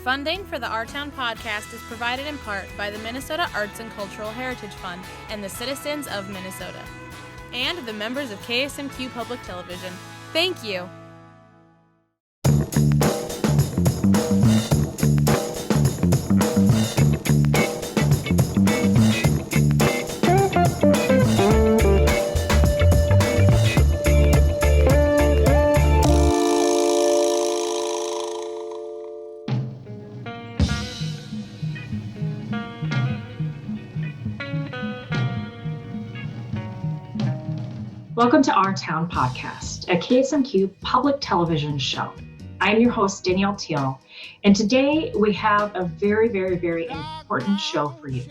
Funding for the Our Town podcast is provided in part by the Minnesota Arts and Cultural Heritage Fund and the citizens of Minnesota, and the members of KSMQ Public Television. Thank you. Welcome to Our Town Podcast, a KSMQ Public Television show. I'm your host, Danielle Teal, and today we have a very, very, very important show for you.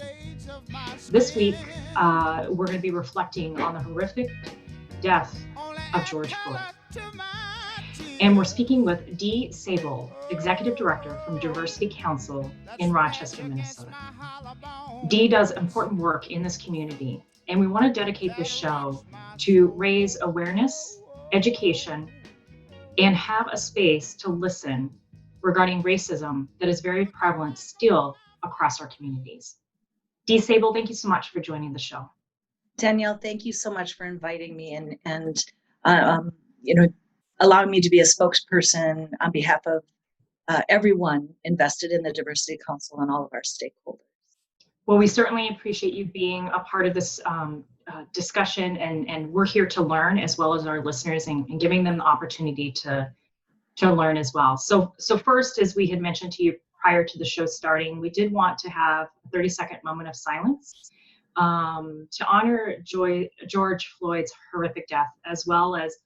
This week, we're going to be reflecting on the horrific death of George Floyd. And we're speaking with Dee Sabol, Executive Director from Diversity Council in Rochester, Minnesota. Dee does important work in this community, and we want to dedicate this show to raise awareness, education, and have a space to listen regarding racism that is very prevalent still across our communities. Dee Sabol, thank you so much for joining the show. Danielle, thank you so much for inviting me and allowing me to be a spokesperson on behalf of everyone invested in the Diversity Council and all of our stakeholders. Well, we certainly appreciate you being a part of this discussion, and we're here to learn as well as our listeners and giving them the opportunity to learn as well. So first, as we had mentioned to you prior to the show starting, we did want to have a 30-second moment of silence to honor George Floyd's horrific death, as well as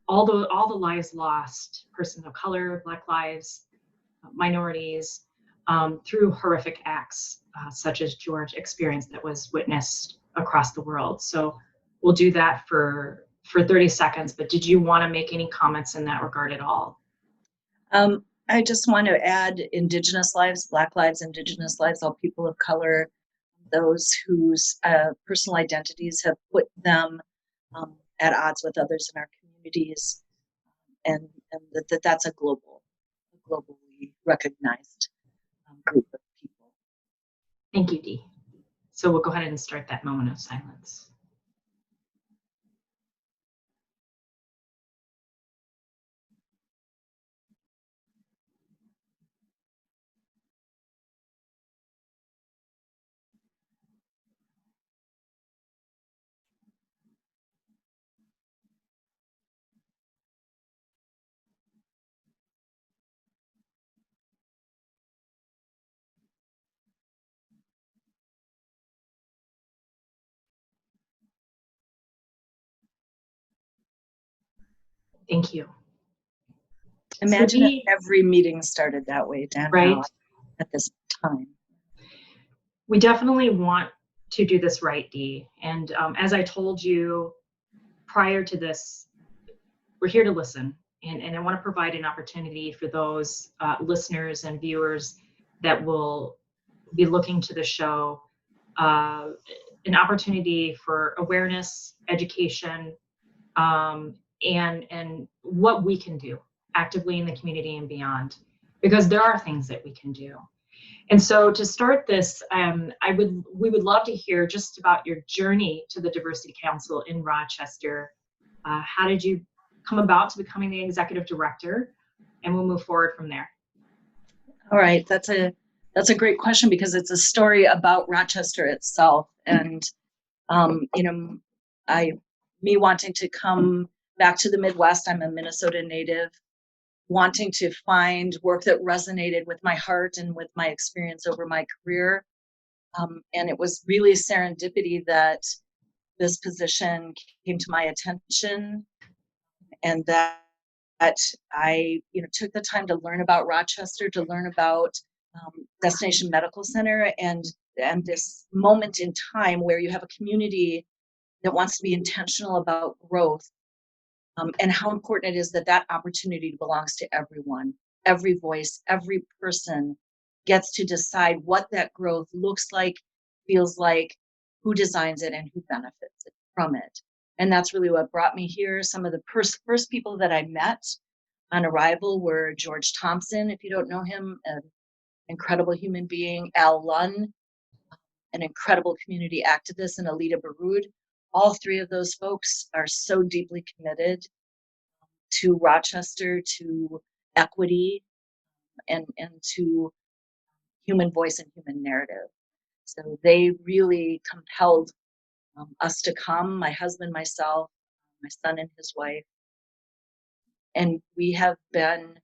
all the lives lost, persons of color, Black lives, minorities, through horrific acts such as George experienced that was witnessed across the world. So we'll do that for 30 seconds, but did you want to make any comments in that regard at all? I just want to add Indigenous lives, Black lives, Indigenous lives, all people of color, those whose personal identities have put them at odds with others in our communities, and that's a globally recognized group of people. Thank you, Dee. So we'll go ahead and start that moment of silence. Thank you. Imagine if every meeting started that way, Dan, right at this time. We definitely want to do this right, Dee. And as I told you prior to this, we're here to listen. And I want to provide an opportunity for those listeners and viewers that will be looking to the show, an opportunity for awareness, education, and what we can do actively in the community and beyond, because there are things that we can do. And so to start this, we would love to hear just about your journey to the Diversity Council in Rochester. How did you come about to becoming the executive director? And we'll move forward from there. All right, that's a great question, because it's a story about Rochester itself, and me wanting to come back to the Midwest. I'm a Minnesota native, wanting to find work that resonated with my heart and with my experience over my career. And it was really serendipity that this position came to my attention, and that I took the time to learn about Rochester, to learn about Destination Medical Center, and this moment in time where you have a community that wants to be intentional about growth, and how important it is that opportunity belongs to everyone. Every voice, every person gets to decide what that growth looks like, feels like, who designs it, and who benefits from it. And that's really what brought me here. Some of the first people that I met on arrival were George Thompson, if you don't know him, an incredible human being, Al Lunn, an incredible community activist, and Alita Baroud. All three of those folks are so deeply committed to Rochester, to equity, and to human voice and human narrative. So they really compelled us to come, my husband, myself, my son and his wife. And we have been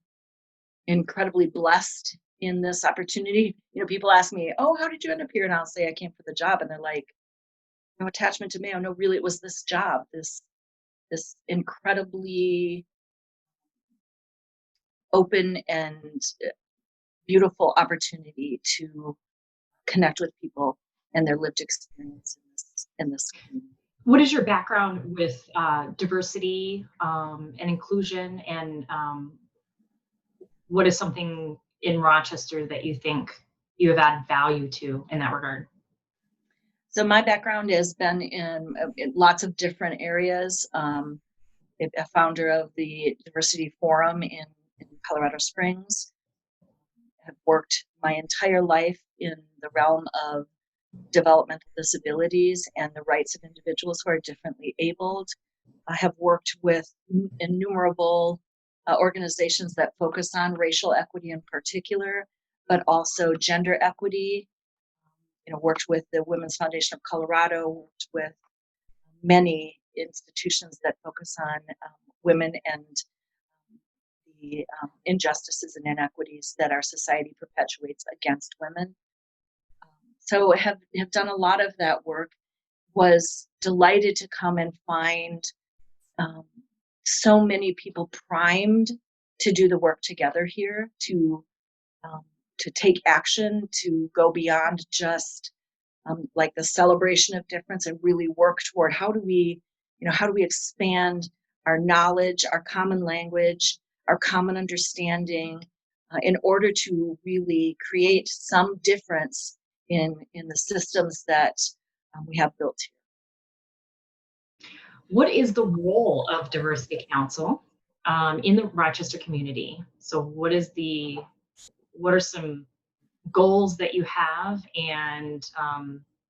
incredibly blessed in this opportunity. People ask me, oh, how did you end up here? And I'll say I came for the job. And they're like, no attachment to me. Oh, no, really, it was this job, this incredibly open and beautiful opportunity to connect with people and their lived experience in this community. What is your background with diversity and inclusion, and what is something in Rochester that you think you have added value to in that regard? So my background has been in lots of different areas. A founder of the Diversity Forum in Colorado Springs. Have worked my entire life in the realm of developmental disabilities and the rights of individuals who are differently abled. I have worked with innumerable organizations that focus on racial equity in particular, but also gender equity. Worked with the Women's Foundation of Colorado, worked with many institutions that focus on women and the injustices and inequities that our society perpetuates against women. So have done a lot of that work. Was delighted to come and find so many people primed to do the work together here, to take action, to go beyond just like the celebration of difference, and really work toward how do we expand our knowledge, our common language, our common understanding, in order to really create some difference in the systems that we have built here. What is the role of Diversity Council in the Rochester community? So what are some goals that you have, and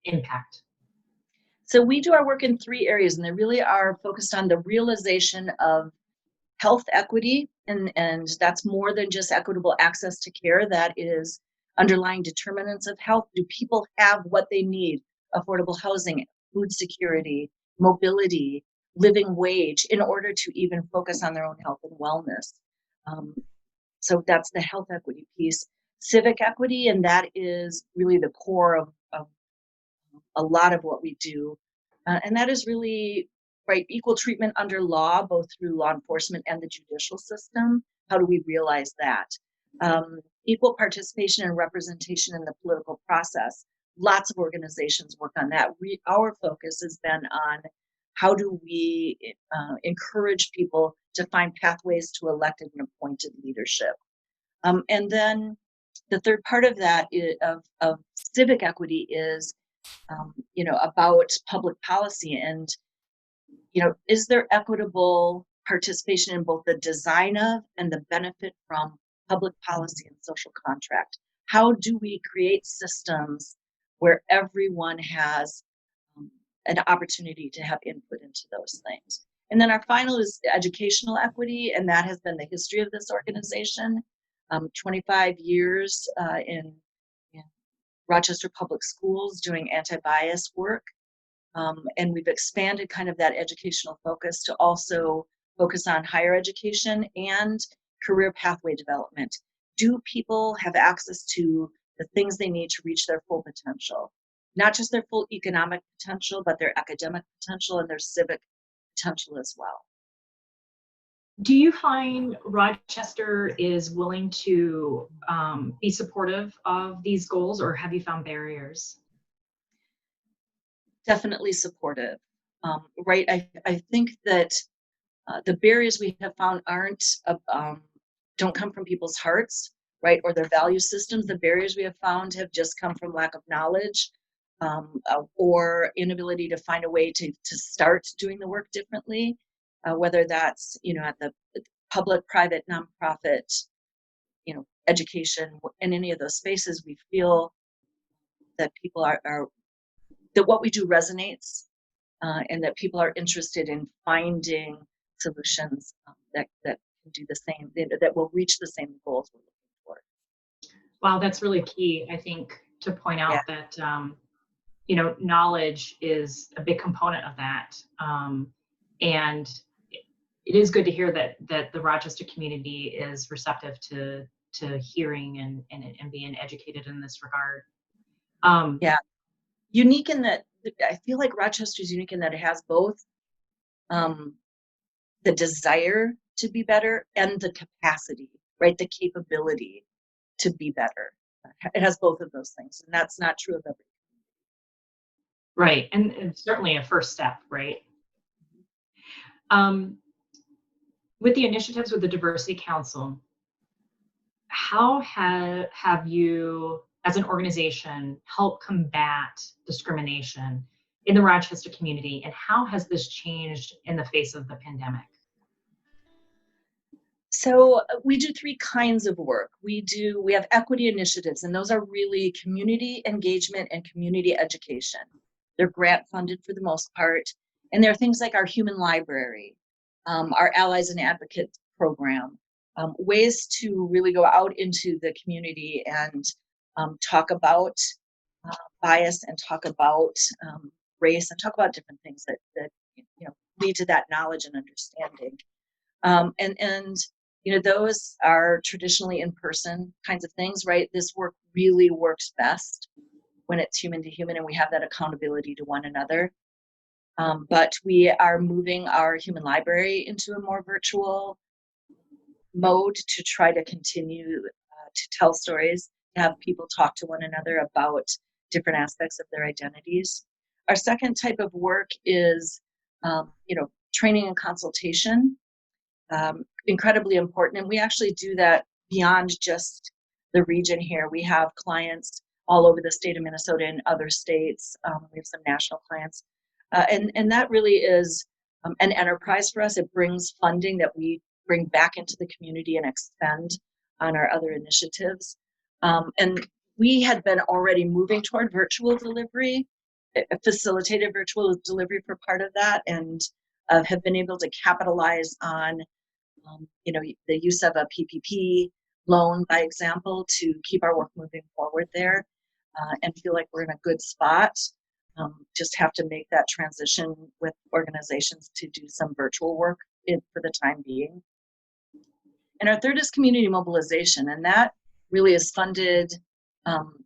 impact? So we do our work in 3 areas, and they really are focused on the realization of health equity, and that's more than just equitable access to care. That is underlying determinants of health. Do people have what they need? Affordable housing, food security, mobility, living wage, in order to even focus on their own health and wellness. So that's the health equity piece. Civic equity, and that is really the core of a lot of what we do. And that is really, right, equal treatment under law, both through law enforcement and the judicial system. How do we realize that? Equal participation and representation in the political process. Lots of organizations work on that. Our focus has been on how do we encourage people to find pathways to elected and appointed leadership. And then the third part of that of civic equity is about public policy, and is there equitable participation in both the design of and the benefit from public policy and social contract? How do we create systems where everyone has an opportunity to have input into those things? And then our final is educational equity, and that has been the history of this organization. 25 years in Rochester Public Schools doing anti-bias work. And we've expanded kind of that educational focus to also focus on higher education and career pathway development. Do people have access to the things they need to reach their full potential? Not just their full economic potential, but their academic potential and their civic potential as well. Do you find Rochester is willing to be supportive of these goals, or have you found barriers? Definitely supportive, right? I think that the barriers we have found don't come from people's hearts, right, or their value systems. The barriers we have found have just come from lack of knowledge, or inability to find a way to start doing the work differently, whether that's at the public, private, nonprofit, education, in any of those spaces, we feel that people are that what we do resonates, and that people are interested in finding solutions that can do the same, that will reach the same goals we're looking for. Wow, that's really key, I think, to point out Yeah. that knowledge is a big component of that, and it is good to hear that the Rochester community is receptive to hearing and being educated in this regard. Yeah, unique in that I feel like Rochester is unique in that it has both the desire to be better and the capacity, right? The capability to be better. It has both of those things, and that's not true of every. Right, and certainly a first step, right? With the initiatives with the Diversity Council, how have you, as an organization, helped combat discrimination in the Rochester community, and how has this changed in the face of the pandemic? So we do three kinds of work. We have equity initiatives, and those are really community engagement and community education. They're grant funded for the most part. And there are things like our human library, our allies and advocates program, ways to really go out into the community and talk about bias and talk about race and talk about different things that lead to that knowledge and understanding. And those are traditionally in-person kinds of things, right? This work really works best when it's human to human and we have that accountability to one another. But we are moving our human library into a more virtual mode to try to continue to tell stories, to have people talk to one another about different aspects of their identities. Our second type of work is, training and consultation. Incredibly important. And we actually do that beyond just the region here. We have clients all over the state of Minnesota and other states. We have some national clients. And that really is an enterprise for us. It brings funding that we bring back into the community and expend on our other initiatives. And we had been already moving toward virtual delivery, facilitated virtual delivery for part of that, and have been able to capitalize on the use of a PPP loan, by example, to keep our work moving forward there, and feel like we're in a good spot. Just have to make that transition with organizations to do some virtual work for the time being. And our third is community mobilization, and that really is funded,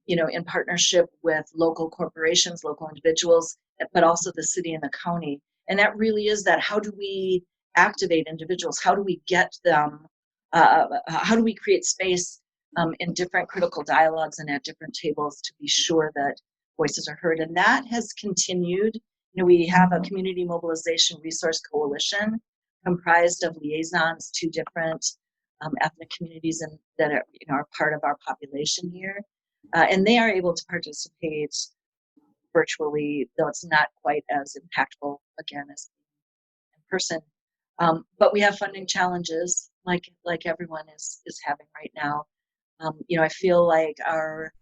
in partnership with local corporations, local individuals, but also the city and the county. And that really is that, how do we activate individuals? How do we get them? How do we create space in different critical dialogues and at different tables to be sure that voices are heard? And that has continued. We have a community mobilization resource coalition comprised of liaisons to different ethnic communities that are part of our population here. And they are able to participate virtually, though it's not quite as impactful, again, as in person. But we have funding challenges, like everyone is having right now. I feel like our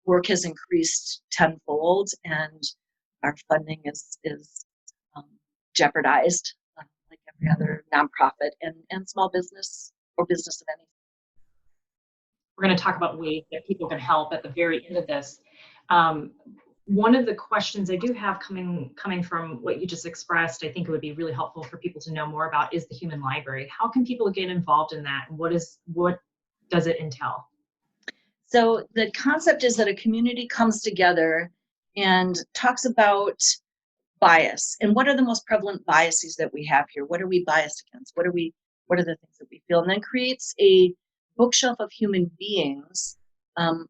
work has increased tenfold, and our funding is jeopardized, like every other nonprofit and small business or business of any. We're going to talk about ways that people can help at the very end of this. One of the questions I do have coming from what you just expressed, I think it would be really helpful for people to know more about, is the human library. How can people get involved in that? What does it entail? So the concept is that a community comes together and talks about bias and what are the most prevalent biases that we have here. What are we biased against? What are the things that we feel? And then creates a bookshelf of human beings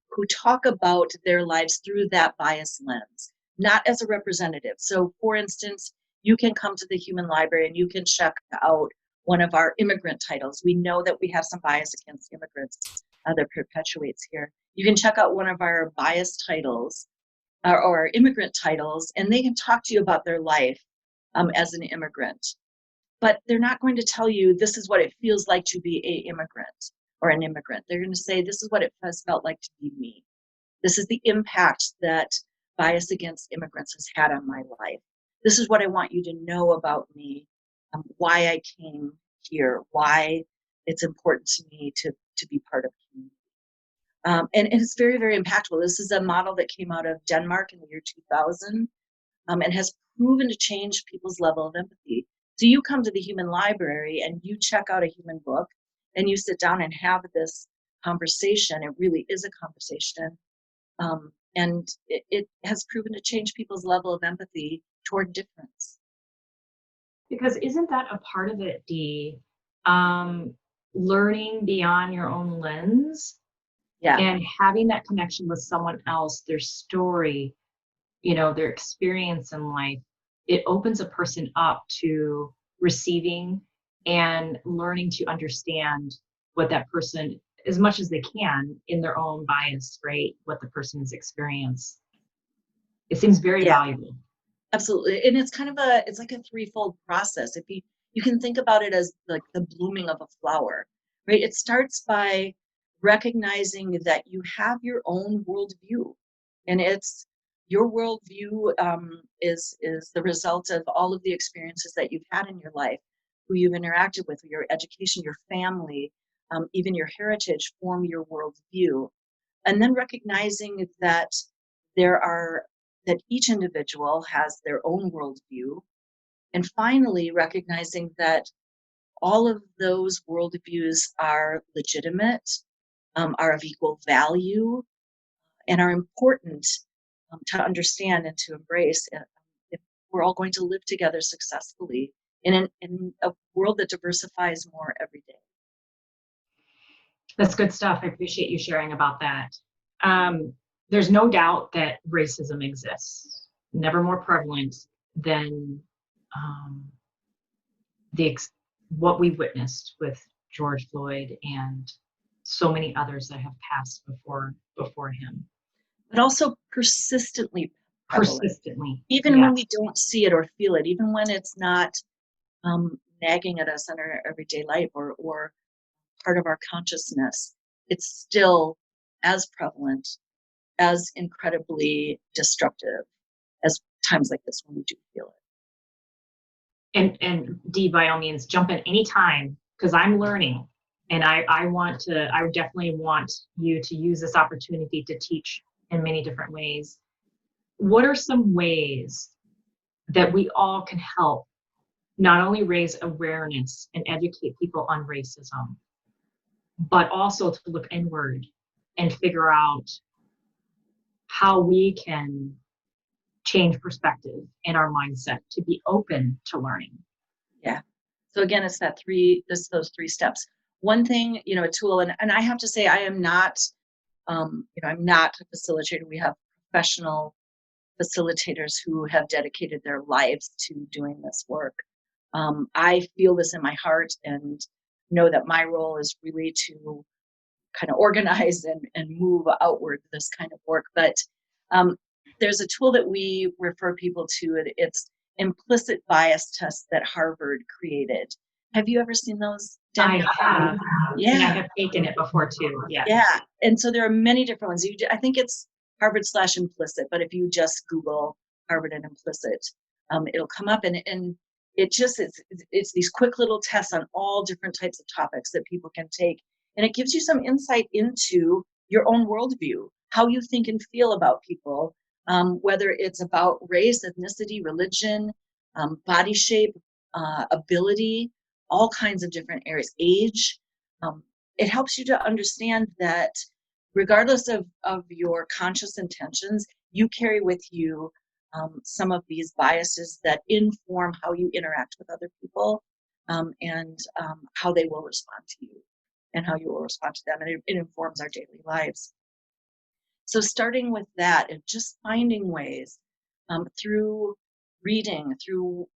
who talk about their lives through that bias lens, not as a representative. So, for instance, you can come to the Human Library and you can check out one of our immigrant titles. We know that we have some bias against immigrants that perpetuates here. You can check out one of our bias titles or immigrant titles, and they can talk to you about their life as an immigrant. but they're not going to tell you this is what it feels like to be an immigrant or an immigrant. They're going to say this is what it has felt like to be me. This is the impact that bias against immigrants has had on my life. This is what I want you to know about me, why I came here, why it's important to me to be part of community. And it's very, very impactful. This is a model that came out of Denmark in the year 2000 and has proven to change people's level of empathy. So you come to the human library and you check out a human book and you sit down and have this conversation. It really is a conversation. And it has proven to change people's level of empathy toward difference. Because isn't that a part of it, Dee? Learning beyond your own lens, Yeah. and having that connection with someone else, their story, their experience in life, it opens a person up to receiving and learning to understand what that person, as much as they can, in their own bias, right? What the person has experienced. It seems very valuable. Absolutely. And it's it's like a threefold process. If you can think about it as like the blooming of a flower, right? It starts by recognizing that you have your own worldview, and it's your worldview is the result of all of the experiences that you've had in your life, who you've interacted with, your education, your family, even your heritage form your worldview. And then recognizing that that each individual has their own worldview. And finally, recognizing that all of those worldviews are legitimate, are of equal value, and are important to understand and to embrace if we're all going to live together successfully in a world that diversifies more every day. That's good stuff. I appreciate you sharing about that. There's no doubt that racism exists, never more prevalent than what we've witnessed with George Floyd and so many others that have passed before him. But also persistently prevalent. Persistently. Even when we don't see it or feel it, even when it's not nagging at us in our everyday life or part of our consciousness, it's still as prevalent, as incredibly destructive as times like this when we do feel it. And Dee, by all means, jump in anytime, because I'm learning, and I definitely want you to use this opportunity to teach in many different ways. What are some ways that we all can help not only raise awareness and educate people on racism, but also to look inward and figure out how we can change perspective in our mindset to be open to learning? Yeah. So again, it's those three steps. One thing, a tool, and I have to say, I am not, I'm not a facilitator. We have professional facilitators who have dedicated their lives to doing this work. I feel this in my heart and know that my role is really to kind of organize and move outward this kind of work. But there's a tool that we refer people to. It's implicit bias tests that Harvard created. Have you ever seen those, Danielle? I have. Yeah. And I have taken it before too. Yeah. Yeah. And so there are many different ones. I think it's Harvard/implicit, but if you just Google Harvard and implicit, it'll come up, and it's these quick little tests on all different types of topics that people can take. And it gives you some insight into your own worldview, how you think and feel about people, whether it's about race, ethnicity, religion, body shape, ability, all kinds of different areas, age. It helps you to understand that regardless of your conscious intentions, you carry with you some of these biases that inform how you interact with other people and how they will respond to you and how you will respond to them. And it informs our daily lives. So starting with that and just finding ways through reading, through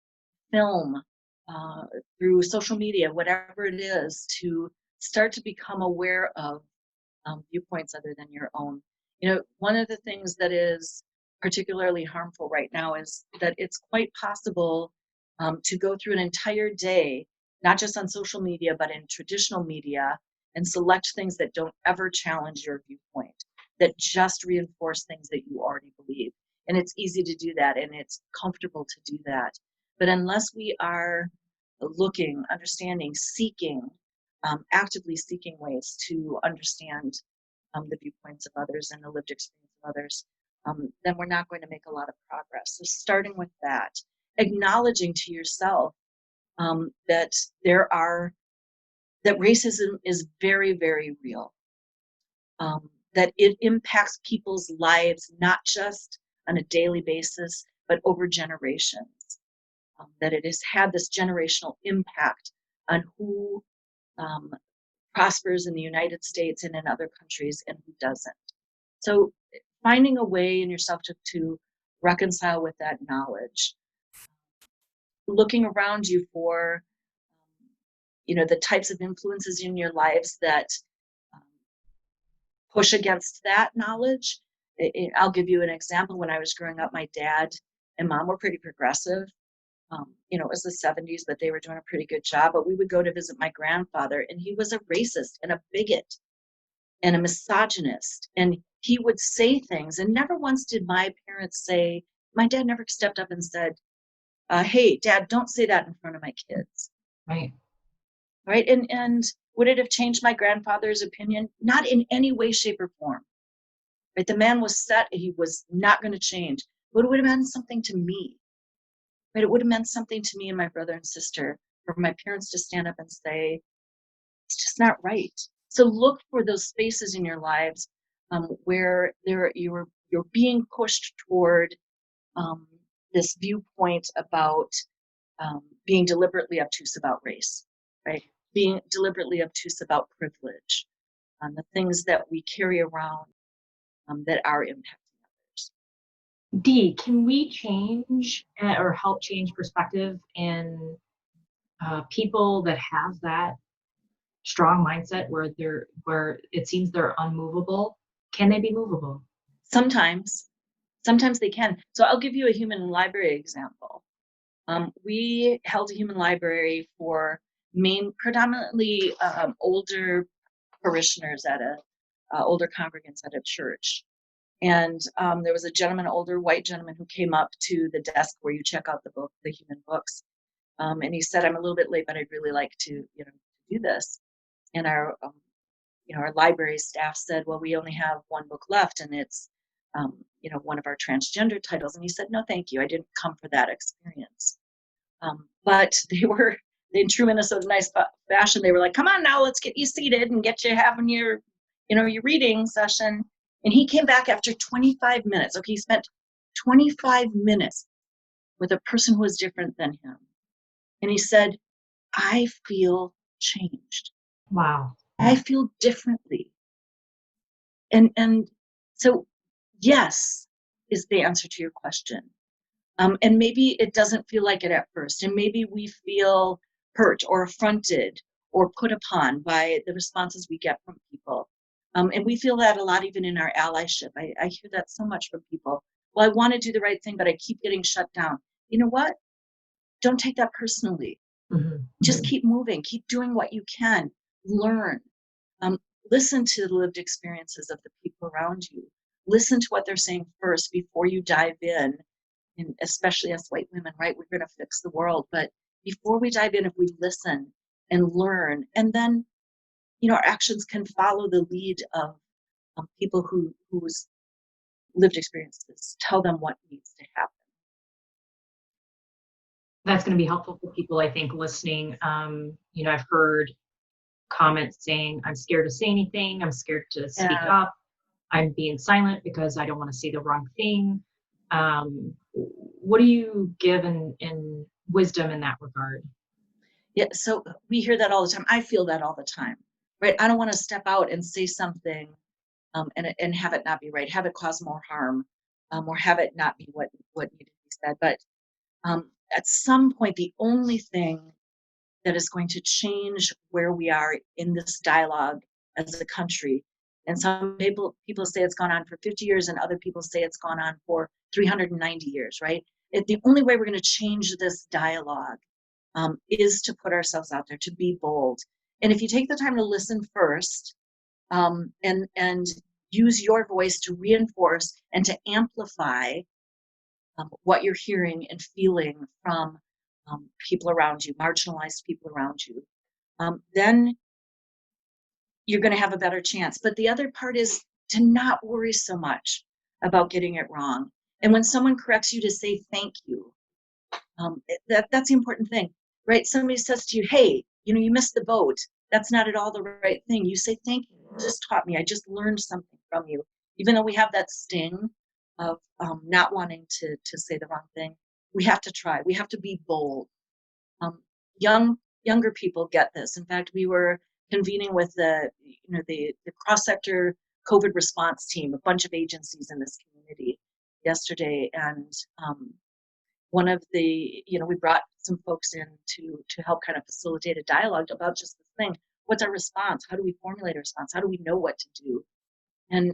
film, through social media, whatever it is, to start to become aware of viewpoints other than your own. One of the things that is particularly harmful right now is that it's quite possible to go through an entire day, not just on social media, but in traditional media, and select things that don't ever challenge your viewpoint, that just reinforce things that you already believe. And it's easy to do that, and it's comfortable to do that. But unless we are looking, understanding, seeking, actively seeking ways to understand the viewpoints of others and the lived experience of others, then we're not going to make a lot of progress. So starting with that, acknowledging to yourself that that racism is very, very real, that it impacts people's lives, not just on a daily basis, but over generations, that it has had this generational impact on who prospers in the United States and in other countries and who doesn't. So finding a way in yourself to reconcile with that knowledge, looking around you for the types of influences in your lives that push against that knowledge. I'll give you an example. When I was growing up, my dad and mom were pretty progressive. It was the 70s, but they were doing a pretty good job. But we would go to visit my grandfather, and he was a racist and a bigot and a misogynist. And he would say things, and never once did my dad never stepped up and said, hey, Dad, don't say that in front of my kids. Right. Right. And would it have changed my grandfather's opinion? Not in any way, shape, or form. Right. The man was set. He was not going to change. But it would have meant something to me. Right. It would have meant something to me and my brother and sister for my parents to stand up and say, it's just not right. So look for those spaces in your lives where you're being pushed toward this viewpoint about being deliberately obtuse about race, right? Being deliberately obtuse about privilege, the things that we carry around that are impacting others. Dee, can we change or help change perspective in people that have that strong mindset where it seems they're unmovable? Can they be movable? Sometimes they can. So I'll give you a human library example. We held a human library for predominantly older parishioners at older congregants at a church. And there was a gentleman, older white gentleman, who came up to the desk where you check out the human books. And he said, I'm a little bit late, but I'd really like to, do this. And our library staff said, well, we only have one book left, and it's, one of our transgender titles. And he said, no, thank you. I didn't come for that experience. But they were, in true Minnesota nice fashion, they were like, come on now, let's get you seated and get you having your reading session. And he came back after 25 minutes. Okay, he spent 25 minutes with a person who was different than him. And he said, I feel changed. Wow. I feel differently. And so, yes, is the answer to your question. And maybe it doesn't feel like it at first. And maybe we feel hurt or affronted or put upon by the responses we get from people. And we feel that a lot even in our allyship. I hear that so much from people. Well, I want to do the right thing, but I keep getting shut down. You know what? Don't take that personally. Mm-hmm. Just keep moving. Keep doing what you can. Learn. Listen to the lived experiences of the people around you. Listen to what they're saying first before you dive in. And especially as white women, right? We're going to fix the world. But before we dive in, if we listen and learn, and then, our actions can follow the lead of people whose lived experiences tell them what needs to happen. That's going to be helpful for people, I think, listening. I've heard comments saying, I'm scared to say anything. I'm scared to speak up. I'm being silent because I don't want to say the wrong thing. What do you give in wisdom in that regard? Yeah, so we hear that all the time. I feel that all the time, right? I don't want to step out and say something and have it not be right, have it cause more harm, or have it not be what needed to be said. But at some point, the only thing that is going to change where we are in this dialogue as a country, and some people say it's gone on for 50 years, and other people say it's gone on for 390 years, right? the only way we're going to change this dialogue is to put ourselves out there, to be bold. And if you take the time to listen first, and use your voice to reinforce and to amplify what you're hearing and feeling from people around you, marginalized people around you, then you're going to have a better chance. But the other part is to not worry so much about getting it wrong. And when someone corrects you, to say thank you. That's the important thing, right? Somebody says to you, hey, you missed the boat. That's not at all the right thing. You say, thank you. You just taught me. I just learned something from you. Even though we have that sting of not wanting to say the wrong thing, we have to try. We have to be bold. Younger people get this. In fact, we were convening with the cross-sector COVID response team, a bunch of agencies in this community yesterday, and one of the, we brought some folks in to help kind of facilitate a dialogue about just this thing. What's our response? How do we formulate a response? How do we know what to do? And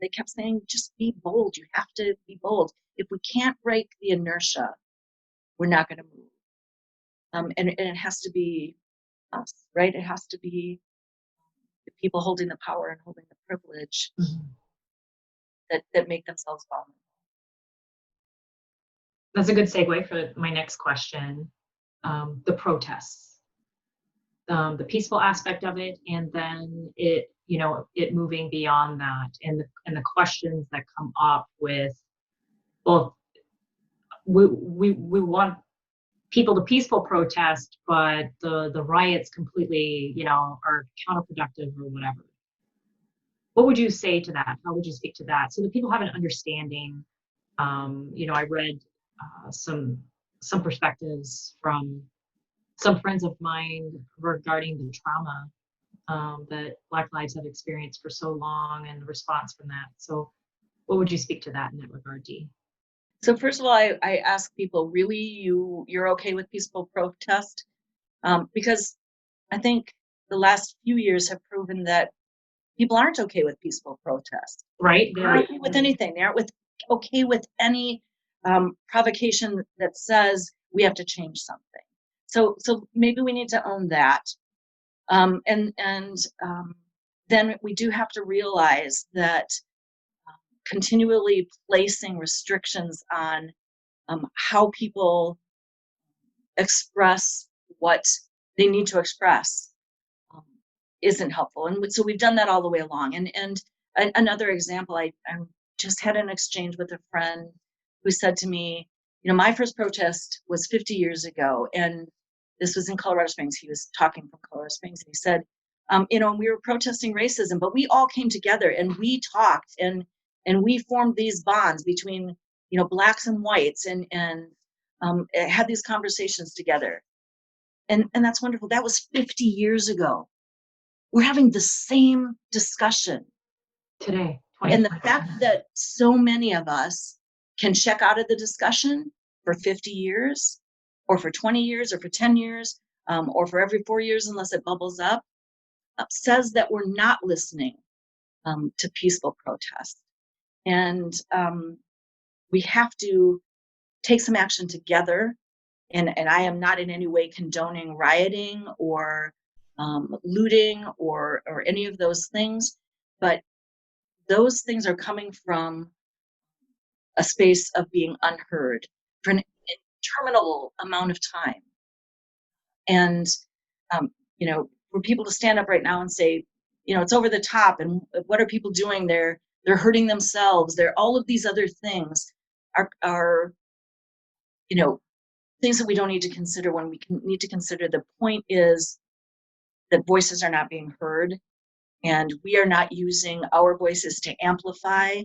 they kept saying, just be bold. You have to be bold. If we can't break the inertia, we're not going to move. And it has to be us, right? It has to be the people holding the power and holding the privilege that make themselves vulnerable. That's a good segue for my next question. The protests, the peaceful aspect of it, and then it moving beyond that, and the questions that come up with both. We want people to peaceful protest, but the riots completely, are counterproductive or whatever. What would you say to that? How would you speak to that so that people have an understanding? I read some perspectives from some friends of mine regarding the trauma that Black lives have experienced for so long and the response from that. So what would you speak to that in that regard, Dee? So first of all, I ask people, really, you're okay with peaceful protest? Because I think the last few years have proven that people aren't okay with peaceful protest. Right. They aren't okay with anything. They aren't okay with any provocation that says we have to change something. So maybe we need to own that. And then we do have to realize that continually placing restrictions on how people express what they need to express isn't helpful. And so we've done that all the way along. And another example, I just had an exchange with a friend who said to me, my first protest was 50 years ago, and this was in Colorado Springs. He was talking from Colorado Springs, and he said, we were protesting racism, but we all came together and we talked and we formed these bonds between, Blacks and whites and had these conversations together. And that's wonderful. That was 50 years ago. We're having the same discussion today. And the fact that so many of us can check out of the discussion for 50 years or for 20 years or for 10 years or for every 4 years, unless it bubbles up, says that we're not listening to peaceful protest. And we have to take some action together. And I am not in any way condoning rioting or looting or any of those things, but those things are coming from a space of being unheard for an interminable amount of time. And, for people to stand up right now and say, it's over the top, and what are people doing? They're hurting themselves. All of these other things are things that we don't need to consider when we need to consider the point is that voices are not being heard, and we are not using our voices to amplify,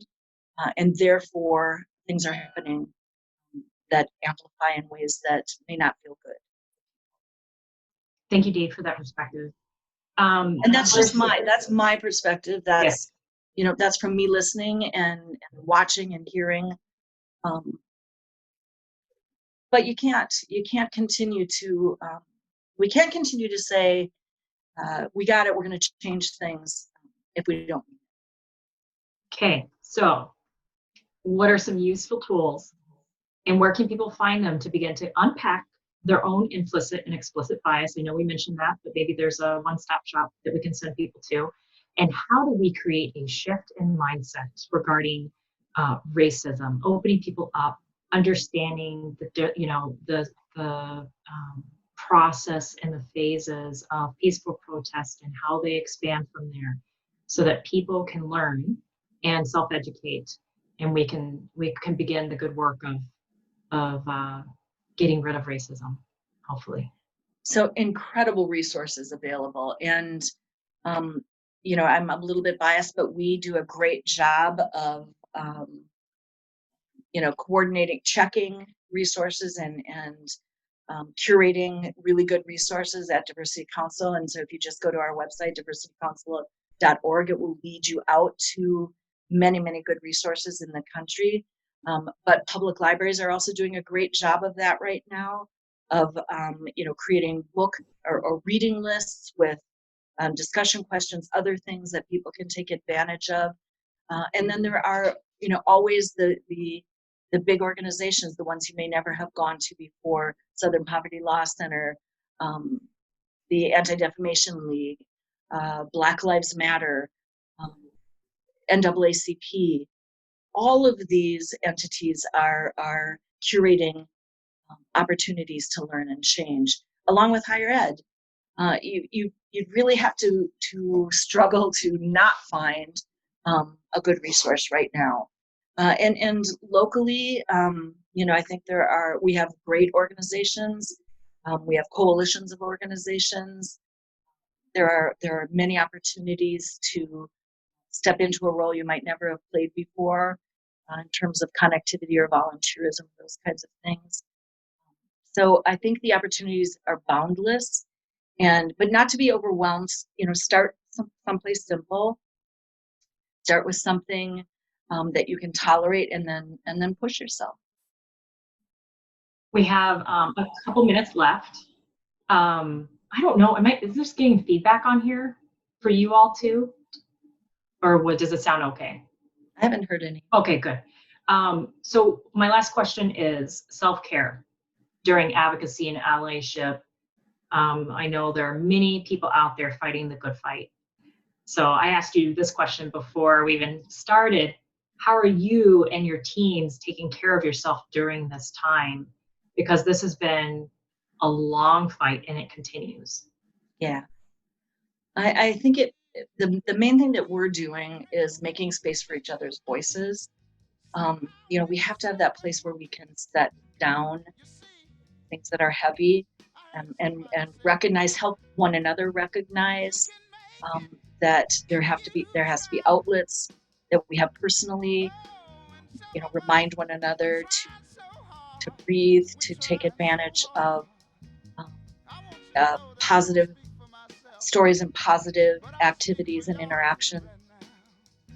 and therefore things are happening that amplify in ways that may not feel good. Thank you, Dee, for that perspective. And that's just that's my perspective. That's, yes. That's from me listening and watching and hearing. But we can't continue to say, we got it, we're going to change things if we don't. Okay, so what are some useful tools And where can people find them to begin to unpack their own implicit and explicit bias? I know we mentioned that, but maybe there's a one-stop shop that we can send people to. And how do we create a shift in mindset regarding racism, opening people up, understanding the process and the phases of peaceful protest and how they expand from there, so that people can learn and self-educate, and we can begin the good work of getting rid of racism, hopefully. So incredible resources available. And, I'm a little bit biased, but we do a great job of, coordinating, checking resources and curating really good resources at Diversity Council. And so if you just go to our website, diversitycouncil.org, it will lead you out to many, many good resources in the country. But public libraries are also doing a great job of that right now, of creating book or reading lists with discussion questions, other things that people can take advantage of. And then there are, always the big organizations, the ones you may never have gone to before: Southern Poverty Law Center, the Anti-Defamation League, Black Lives Matter, NAACP. All of these entities are curating opportunities to learn and change, along with higher ed. You really have to struggle to not find a good resource right now. And locally, I think we have great organizations. We have coalitions of organizations. There are many opportunities to step into a role you might never have played before, in terms of connectivity or volunteerism, those kinds of things. So I think the opportunities are boundless, but not to be overwhelmed. Start someplace simple. Start with something that you can tolerate, and then push yourself. We have a couple minutes left. I don't know. Is this getting feedback on here for you all too? Or does it sound okay? I haven't heard any. Okay, good. So my last question is self-care during advocacy and allyship. I know there are many people out there fighting the good fight. So I asked you this question before we even started. How are you and your teams taking care of yourself during this time? Because this has been a long fight and it continues. Yeah. I think the main thing that we're doing is making space for each other's voices. We have to have that place where we can set down things that are heavy, and help one another recognize that there has to be outlets that we have personally. Remind one another to breathe, to take advantage of positive stories and positive activities and interactions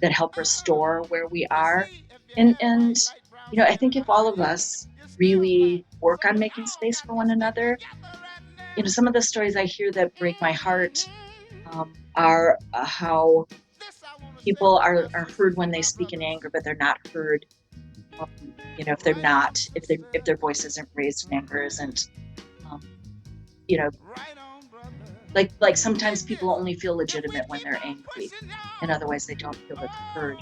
that help restore where we are. And I think if all of us really work on making space for one another, some of the stories I hear that break my heart are how people are heard when they speak in anger, but they're not heard. If their voice isn't raised in anger, isn't, like sometimes people only feel legitimate when they're angry, and otherwise they don't feel that they're heard,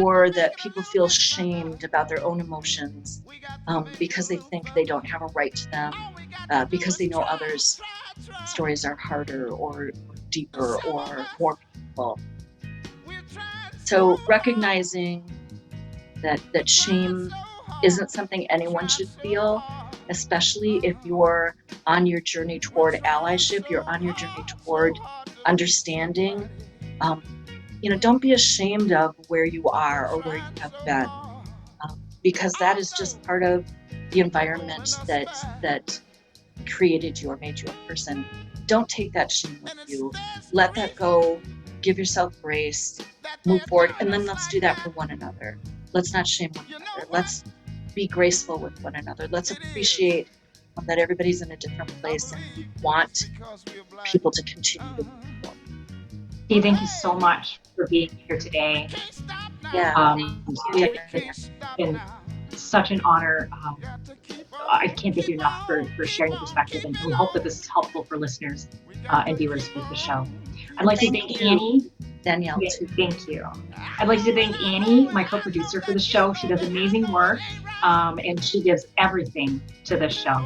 or that people feel shamed about their own emotions because they think they don't have a right to them, because they know others' stories are harder or deeper or more painful. So recognizing that shame isn't something anyone should feel, especially if you're on your journey toward allyship, you're on your journey toward understanding. Don't be ashamed of where you are or where you have been, because that is just part of the environment that created you or made you a person. Don't take that shame with you. Let that go. Give yourself grace. Move forward, and then let's do that for one another. Let's not shame one another. Let's be graceful with one another. Let's appreciate that everybody's in a different place, and we want people to continue to move forward. Dee, thank you so much for being here today. Yeah. It's been such an honor. I can't thank you enough for sharing your perspective, and we hope that this is helpful for listeners and viewers with the show. I'd like to thank Annie. Danielle, Yes, too. thank you. I'd like to thank Annie, my co-producer for the show. She does amazing work, and she gives everything to this show.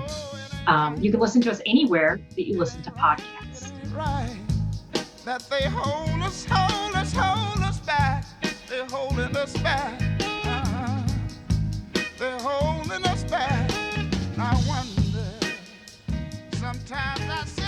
You can listen to us anywhere that you listen to podcasts. Right. That they hold us back. They're holding us back. They're holding us back. I wonder, sometimes I say